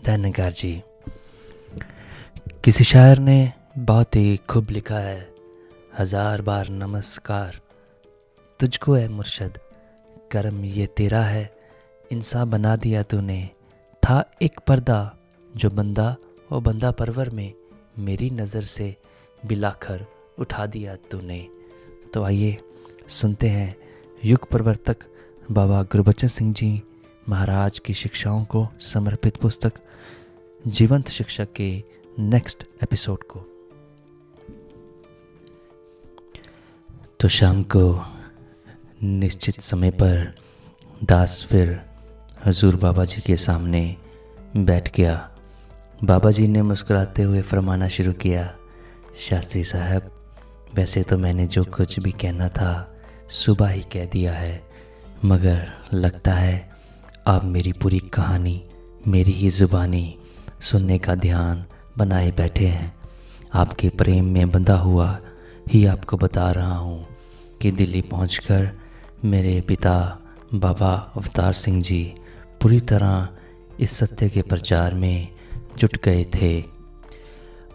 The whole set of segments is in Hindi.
कहता है निगार जी। किसी शायर ने बहुत ही खूब लिखा है, 1000 बार नमस्कार तुझको है मुर्शद, करम ये तेरा है, इंसान बना दिया तूने। था एक पर्दा जो बंदा और बंदा परवर में मेरी नज़र से बिलाकर उठा दिया तूने। तो आइए सुनते हैं युग प्रवर्तक बाबा गुरबचन सिंह जी महाराज की शिक्षाओं को समर्पित पुस्तक जीवंत शिक्षक के नेक्स्ट एपिसोड को। तो शाम को निश्चित समय पर दास फिर हजूर बाबा जी के सामने बैठ गया। बाबा जी ने मुस्कुराते हुए फरमाना शुरू किया, शास्त्री साहब, वैसे तो मैंने जो कुछ भी कहना था सुबह ही कह दिया है, मगर लगता है आप मेरी पूरी कहानी मेरी ही ज़ुबानी सुनने का ध्यान बनाए बैठे हैं। आपके प्रेम में बंधा हुआ ही आपको बता रहा हूँ कि दिल्ली पहुंचकर मेरे पिता बाबा अवतार सिंह जी पूरी तरह इस सत्य के प्रचार में जुट गए थे।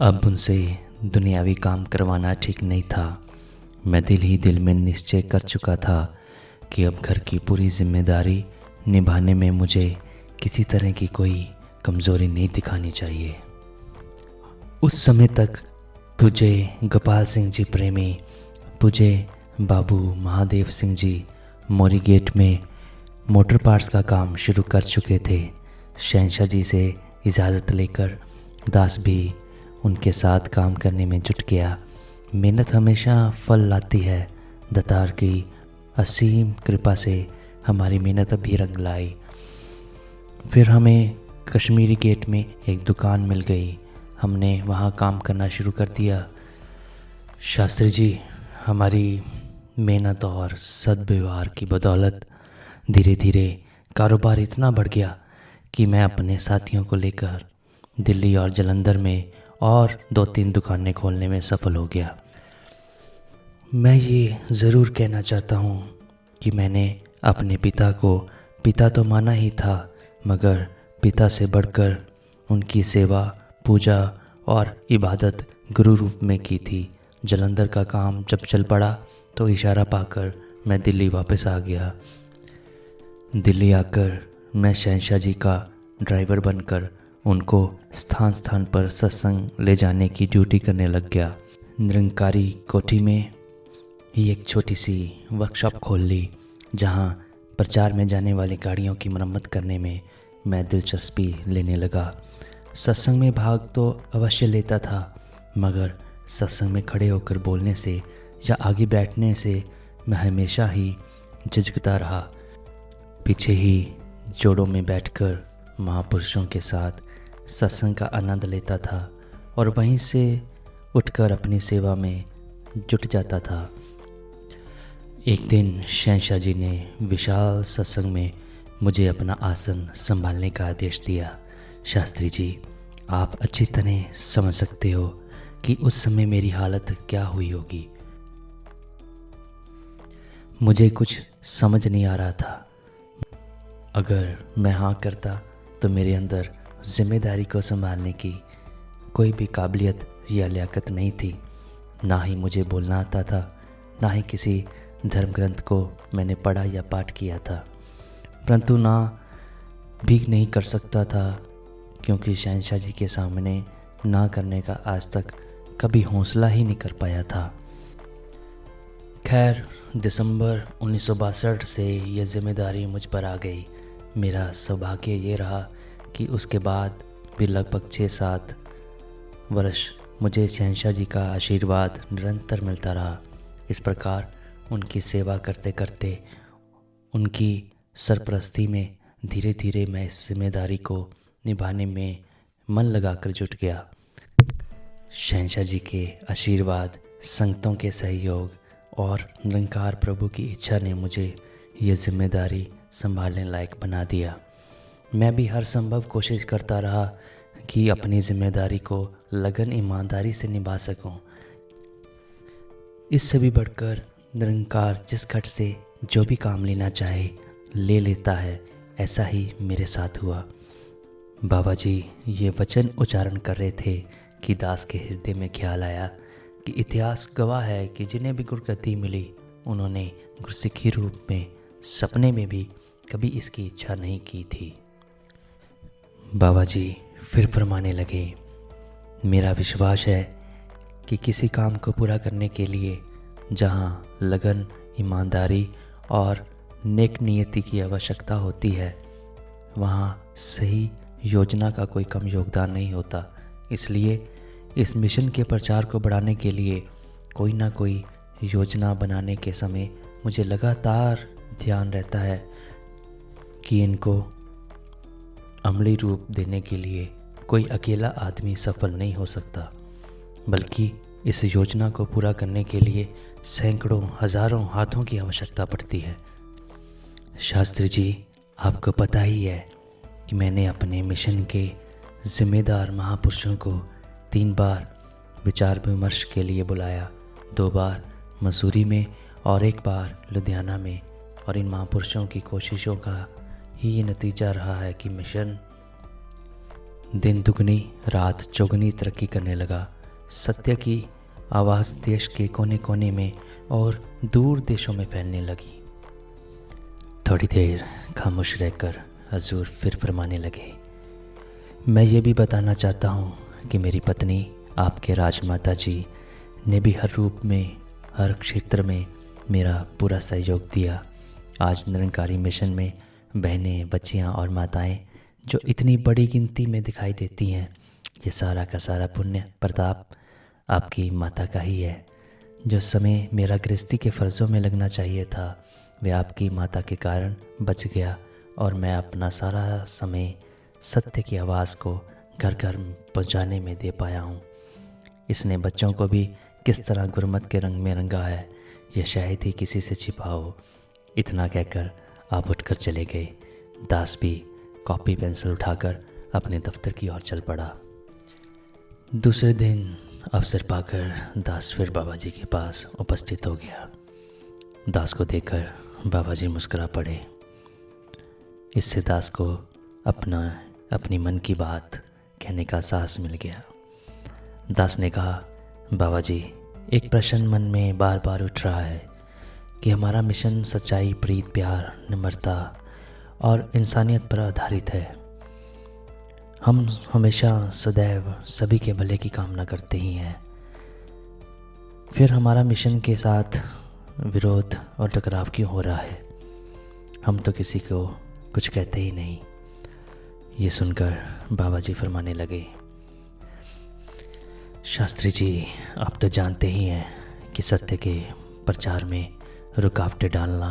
अब उनसे दुनियावी काम करवाना ठीक नहीं था। मैं दिल ही दिल में निश्चय कर चुका था कि अब घर की पूरी जिम्मेदारी निभाने में मुझे किसी तरह की कोई कमज़ोरी नहीं दिखानी चाहिए। उस समय तक पूज्य गोपाल सिंह जी प्रेमी, पूज्य बाबू महादेव सिंह जी मोरी गेट में मोटर पार्ट्स का काम शुरू कर चुके थे। शहंशाह जी से इजाज़त लेकर दास भी उनके साथ काम करने में जुट गया। मेहनत हमेशा फल लाती है। दातार की असीम कृपा से हमारी मेहनत भी रंग लाई। फिर हमें कश्मीरी गेट में एक दुकान मिल गई। हमने वहाँ काम करना शुरू कर दिया। शास्त्री जी, हमारी मेहनत और सद्व्यवहार की बदौलत धीरे धीरे कारोबार इतना बढ़ गया कि मैं अपने साथियों को लेकर दिल्ली और जालंधर में और 2-3 दुकानें खोलने में सफल हो गया। मैं ये ज़रूर कहना चाहता हूँ कि मैंने अपने पिता को पिता तो माना ही था, मगर पिता से बढ़कर उनकी सेवा, पूजा और इबादत गुरु रूप में की थी। जालंधर का काम जब चल पड़ा तो इशारा पाकर मैं दिल्ली वापस आ गया। दिल्ली आकर मैं शहंशाह जी का ड्राइवर बनकर उनको स्थान स्थान पर सत्संग ले जाने की ड्यूटी करने लग गया। निरंकारी कोठी में ही एक छोटी सी वर्कशॉप खोल ली, जहां प्रचार में जाने वाली गाड़ियों की मरम्मत करने में मैं दिलचस्पी लेने लगा। सत्संग में भाग तो अवश्य लेता था, मगर सत्संग में खड़े होकर बोलने से या आगे बैठने से मैं हमेशा ही झिझकता रहा। पीछे ही जोड़ों में बैठकर महापुरुषों के साथ सत्संग का आनंद लेता था और वहीं से उठकर अपनी सेवा में जुट जाता था। एक दिन शहंशाह जी ने विशाल सत्संग में मुझे अपना आसन संभालने का आदेश दिया। शास्त्री जी, आप अच्छी तरह समझ सकते हो कि उस समय मेरी हालत क्या हुई होगी। मुझे कुछ समझ नहीं आ रहा था। अगर मैं हाँ करता तो मेरे अंदर जिम्मेदारी को संभालने की कोई भी काबिलियत या लियाकत नहीं थी। ना ही मुझे बोलना आता था, ना ही किसी धर्म ग्रंथ को मैंने पढ़ा या पाठ किया था, परंतु ना भी नहीं कर सकता था, क्योंकि शहंशाह जी के सामने ना करने का आज तक कभी हौसला ही नहीं कर पाया था। खैर, दिसंबर 1962 से यह जिम्मेदारी मुझ पर आ गई। मेरा सौभाग्य ये रहा कि उसके बाद भी लगभग 6-7 वर्ष मुझे शहंशाह जी का आशीर्वाद निरंतर मिलता रहा। इस प्रकार उनकी सेवा करते करते, उनकी सरपरस्ती में धीरे धीरे मैं इस जिम्मेदारी को निभाने में मन लगाकर जुट गया। शहंशाह जी के आशीर्वाद, संगतों के सहयोग और निरंकार प्रभु की इच्छा ने मुझे ये जिम्मेदारी संभालने लायक बना दिया। मैं भी हर संभव कोशिश करता रहा कि अपनी जिम्मेदारी को लगन ईमानदारी से निभा सकूं। इससे भी बढ़कर निरंकार जिस खट से जो भी काम लेना चाहे ले लेता है, ऐसा ही मेरे साथ हुआ। बाबा जी ये वचन उच्चारण कर रहे थे कि दास के हृदय में ख्याल आया कि इतिहास गवाह है कि जिन्हें भी गुरगद्दी मिली उन्होंने गुरसिक्खी रूप में सपने में भी कभी इसकी इच्छा नहीं की थी। बाबा जी फिर फरमाने लगे, मेरा विश्वास है कि किसी काम को पूरा करने के लिए जहाँ लगन, ईमानदारी और नेक नियति की आवश्यकता होती है वहाँ सही योजना का कोई कम योगदान नहीं होता। इसलिए इस मिशन के प्रचार को बढ़ाने के लिए कोई ना कोई योजना बनाने के समय मुझे लगातार ध्यान रहता है कि इनको अमली रूप देने के लिए कोई अकेला आदमी सफल नहीं हो सकता, बल्कि इस योजना को पूरा करने के लिए सैकड़ों हजारों हाथों की आवश्यकता पड़ती है। शास्त्री जी, आपको पता ही है कि मैंने अपने मिशन के जिम्मेदार महापुरुषों को 3 बार विचार विमर्श के लिए बुलाया, 2 बार मसूरी में और 1 बार लुधियाना में, और इन महापुरुषों की कोशिशों का ही ये नतीजा रहा है कि मिशन दिन दुगनी रात चौगुनी तरक्की करने लगा। सत्य की आवाज़ देश के कोने कोने में और दूर देशों में फैलने लगी। थोड़ी देर खामोश रहकर हजूर फिर फरमाने लगे, मैं ये भी बताना चाहता हूँ कि मेरी पत्नी आपके राजमाता जी ने भी हर रूप में, हर क्षेत्र में मेरा पूरा सहयोग दिया। आज निरंकारी मिशन में बहनें, बच्चियाँ और माताएं जो इतनी बड़ी गिनती में दिखाई देती हैं, ये सारा का सारा पुण्य प्रताप आपकी माता का ही है। जो समय मेरा गृहस्थी के फ़र्ज़ों में लगना चाहिए था वह आपकी माता के कारण बच गया और मैं अपना सारा समय सत्य की आवाज़ को घर घर पहुँचाने में दे पाया हूँ। इसने बच्चों को भी किस तरह गुरमत के रंग में रंगा है यह शायद ही किसी से छिपा हो। इतना कहकर आप उठकर चले गए। दास भी कॉपी पेंसिल उठाकर अपने दफ्तर की ओर चल पड़ा। दूसरे दिन अवसर पाकर दास फिर बाबा जी के पास उपस्थित हो गया। दास को देखकर बाबा जी मुस्कुरा पड़े। इससे दास को अपनी मन की बात कहने का साहस मिल गया। दास ने कहा, बाबा जी एक प्रश्न मन में बार बार उठ रहा है कि हमारा मिशन सच्चाई, प्रीत, प्यार, निम्रता और इंसानियत पर आधारित है। हम हमेशा सदैव सभी के भले की कामना करते ही हैं, फिर हमारा मिशन के साथ विरोध और टकराव क्यों हो रहा है? हम तो किसी को कुछ कहते ही नहीं। ये सुनकर बाबा जी फरमाने लगे, शास्त्री जी आप तो जानते ही हैं कि सत्य के प्रचार में रुकावटें डालना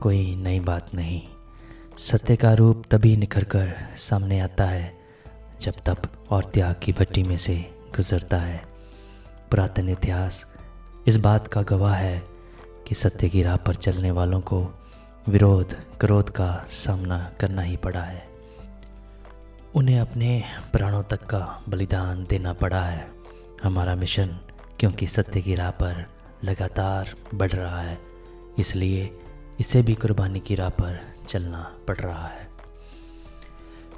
कोई नई बात नहीं। सत्य का रूप तभी निखर कर सामने आता है जब तप और त्याग की भट्टी में से गुजरता है। पुरातन इतिहास इस बात का गवाह है कि सत्य की राह पर चलने वालों को विरोध, क्रोध का सामना करना ही पड़ा है। उन्हें अपने प्राणों तक का बलिदान देना पड़ा है। हमारा मिशन क्योंकि सत्य की राह पर लगातार बढ़ रहा है, इसलिए इसे भी कुर्बानी की राह पर चलना पड़ रहा है।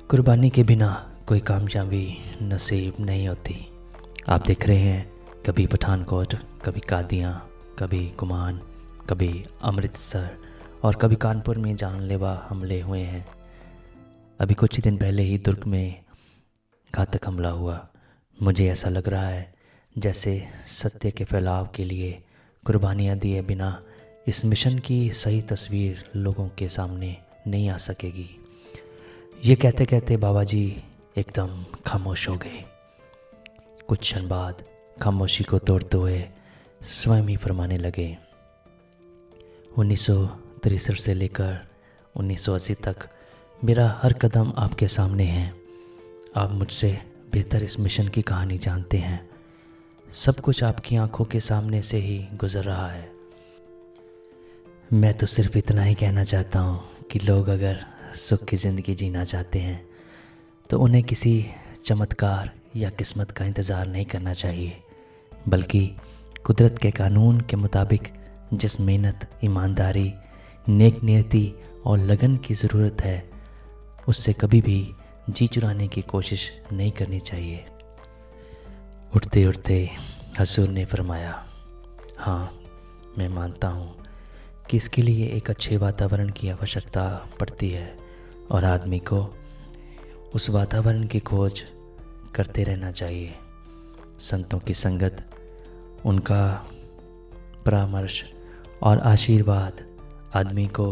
कुर्बानी के बिना कोई कामयाबी नसीब नहीं होती। आप देख रहे हैं कभी पठानकोट, कभी कादियाँ, कभी कुमान, कभी अमृतसर और कभी कानपुर में जानलेवा हमले हुए हैं। अभी कुछ ही दिन पहले ही दुर्ग में घातक हमला हुआ। मुझे ऐसा लग रहा है जैसे सत्य के फैलाव के लिए कुर्बानियाँ दिए बिना इस मिशन की सही तस्वीर लोगों के सामने नहीं आ सकेगी। ये कहते कहते बाबा जी एकदम खामोश हो गए। कुछ क्षण बाद खामोशी को तोड़ते हुए स्वयं ही फरमाने लगे, 1963 से लेकर 1980 तक मेरा हर कदम आपके सामने है। आप मुझसे बेहतर इस मिशन की कहानी जानते हैं। सब कुछ आपकी आंखों के सामने से ही गुजर रहा है। मैं तो सिर्फ इतना ही कहना चाहता हूँ कि लोग अगर सुख की ज़िंदगी जीना चाहते हैं तो उन्हें किसी चमत्कार या किस्मत का इंतज़ार नहीं करना चाहिए, बल्कि कुदरत के कानून के मुताबिक जिस मेहनत, ईमानदारी, नेक नियति और लगन की ज़रूरत है उससे कभी भी जी चुराने की कोशिश नहीं करनी चाहिए। उठते उठते हजूर ने फरमाया, हाँ, मैं मानता हूँ कि इसके लिए एक अच्छे वातावरण की आवश्यकता पड़ती है और आदमी को उस वातावरण की खोज करते रहना चाहिए। संतों की संगत, उनका परामर्श और आशीर्वाद आदमी को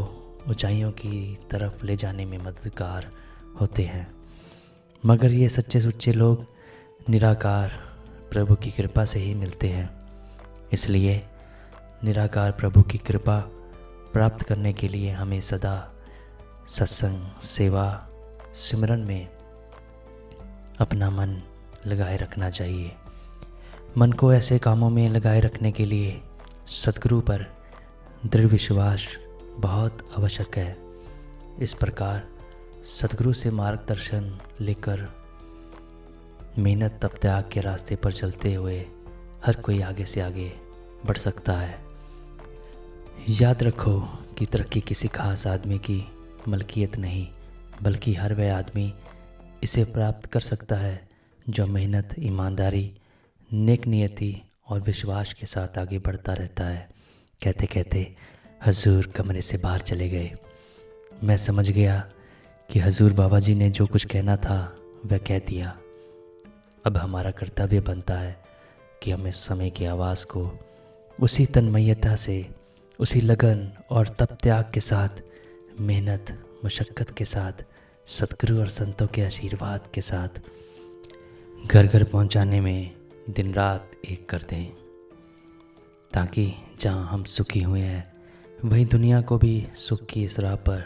ऊंचाइयों की तरफ ले जाने में मददगार होते हैं। मगर ये सच्चे सुच्चे लोग निराकार प्रभु की कृपा से ही मिलते हैं। इसलिए निराकार प्रभु की कृपा प्राप्त करने के लिए हमें सदा सत्संग, सेवा, सिमरन में अपना मन लगाए रखना चाहिए। मन को ऐसे कामों में लगाए रखने के लिए सद्गुरु पर दृढ़ विश्वास बहुत आवश्यक है। इस प्रकार सद्गुरु से मार्गदर्शन लेकर मेहनत तप त्याग के रास्ते पर चलते हुए हर कोई आगे से आगे बढ़ सकता है। याद रखो कि तरक्की किसी खास आदमी की मलकियत नहीं, बल्कि हर वह आदमी इसे प्राप्त कर सकता है जो मेहनत, ईमानदारी, नेक नियति और विश्वास के साथ आगे बढ़ता रहता है। कहते कहते हजूर कमरे से बाहर चले गए। मैं समझ गया कि हजूर बाबा जी ने जो कुछ कहना था वह कह दिया। अब हमारा कर्तव्य बनता है कि हम इस समय की आवाज़ को उसी तन्मयता से, उसी लगन और तप त्याग के साथ, मेहनत मशक्क़त के साथ, सद्गुरु और संतों के आशीर्वाद के साथ घर घर पहुंचाने में दिन रात एक कर दें, ताकि जहां हम सुखी हुए हैं वहीं दुनिया को भी सुख की इस राह पर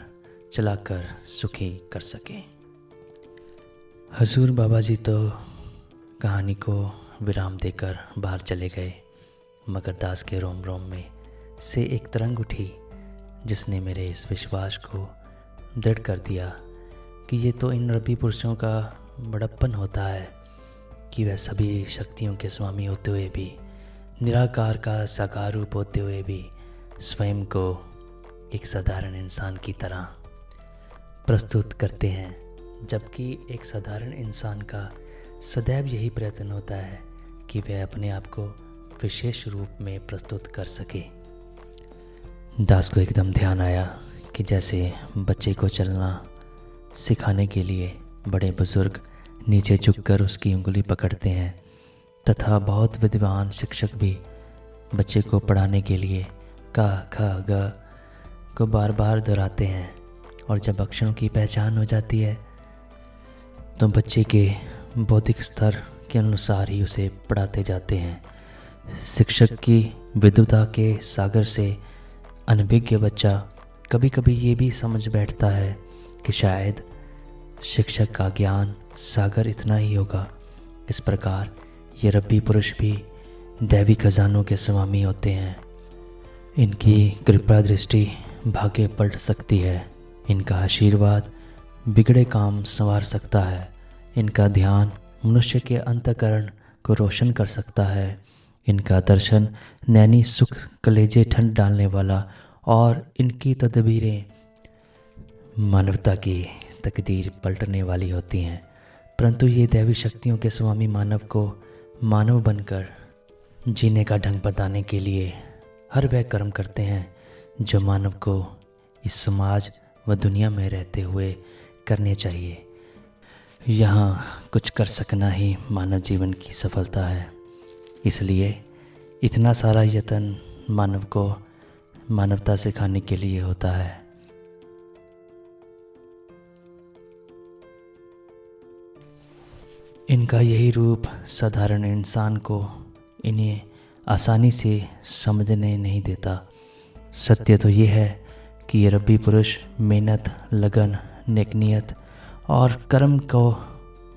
चलाकर सुखी कर सकें। हजूर बाबा जी तो कहानी को विराम देकर बाहर चले गए, मगर दास के रोम रोम में से एक तरंग उठी जिसने मेरे इस विश्वास को दृढ़ कर दिया कि ये तो इन रब्बी पुरुषों का बड़प्पन होता है कि वह सभी शक्तियों के स्वामी होते हुए भी, निराकार का साकार रूप होते हुए भी स्वयं को एक साधारण इंसान की तरह प्रस्तुत करते हैं, जबकि एक साधारण इंसान का सदैव यही प्रयत्न होता है कि वह अपने आप को विशेष रूप में प्रस्तुत कर सके। दास को एकदम ध्यान आया कि जैसे बच्चे को चलना सिखाने के लिए बड़े बुजुर्ग नीचे झुककर उसकी उंगली पकड़ते हैं, तथा बहुत विद्वान शिक्षक भी बच्चे को पढ़ाने के लिए का, ख, ग को बार बार दोहराते हैं, और जब अक्षरों की पहचान हो जाती है तो बच्चे के बौद्धिक स्तर के अनुसार ही उसे पढ़ाते जाते हैं। शिक्षक की विद्वता के सागर से अनभिज्ञ बच्चा कभी कभी ये भी समझ बैठता है कि शायद शिक्षक का ज्ञान सागर इतना ही होगा। इस प्रकार ये रब्बी पुरुष भी दैवी खजानों के स्वामी होते हैं। इनकी कृपा दृष्टि भाग्य पलट सकती है, इनका आशीर्वाद बिगड़े काम संवार सकता है, इनका ध्यान मनुष्य के अंतःकरण को रोशन कर सकता है, इनका दर्शन नैनी सुख कलेजे ठंड डालने वाला, और इनकी तदबीरें मानवता की तकदीर पलटने वाली होती हैं। परंतु ये दैवी शक्तियों के स्वामी मानव को मानव बनकर जीने का ढंग बताने के लिए हर वह कर्म करते हैं जो मानव को इस समाज व दुनिया में रहते हुए करने चाहिए। यहाँ कुछ कर सकना ही मानव जीवन की सफलता है। इसलिए इतना सारा यत्न मानव को मानवता सिखाने के लिए होता है। इनका यही रूप साधारण इंसान को इन्हें आसानी से समझने नहीं देता। सत्य तो ये है कि ये रब्बी पुरुष मेहनत, लगन, नेकनियत और कर्म को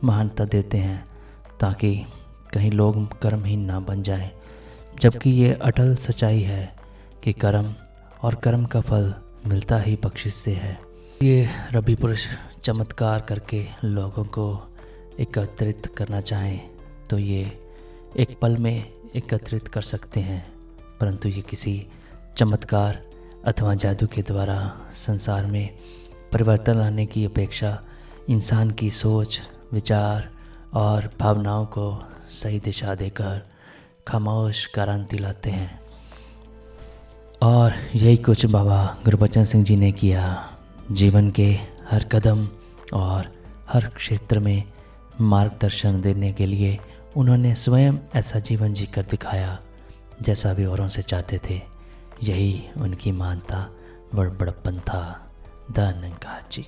महानता देते हैं ताकि कहीं लोग कर्महीन ना बन जाएं, जबकि ये अटल सच्चाई है कि कर्म और कर्म का फल मिलता ही बख्शिश से है। ये रब्बी पुरुष चमत्कार करके लोगों को एकत्रित करना चाहें तो ये एक पल में एकत्रित कर सकते हैं, परंतु ये किसी चमत्कार अथवा जादू के द्वारा संसार में परिवर्तन लाने की अपेक्षा इंसान की सोच, विचार और भावनाओं को सही दिशा देकर खामोश क्रांति लाते हैं। और यही कुछ बाबा गुरबचन सिंह जी ने किया। जीवन के हर कदम और हर क्षेत्र में मार्गदर्शन देने के लिए उन्होंने स्वयं ऐसा जीवन जीकर दिखाया जैसा भी औरों से चाहते थे। यही उनकी मानता व बड़प्पन था। धन्यवाद जी।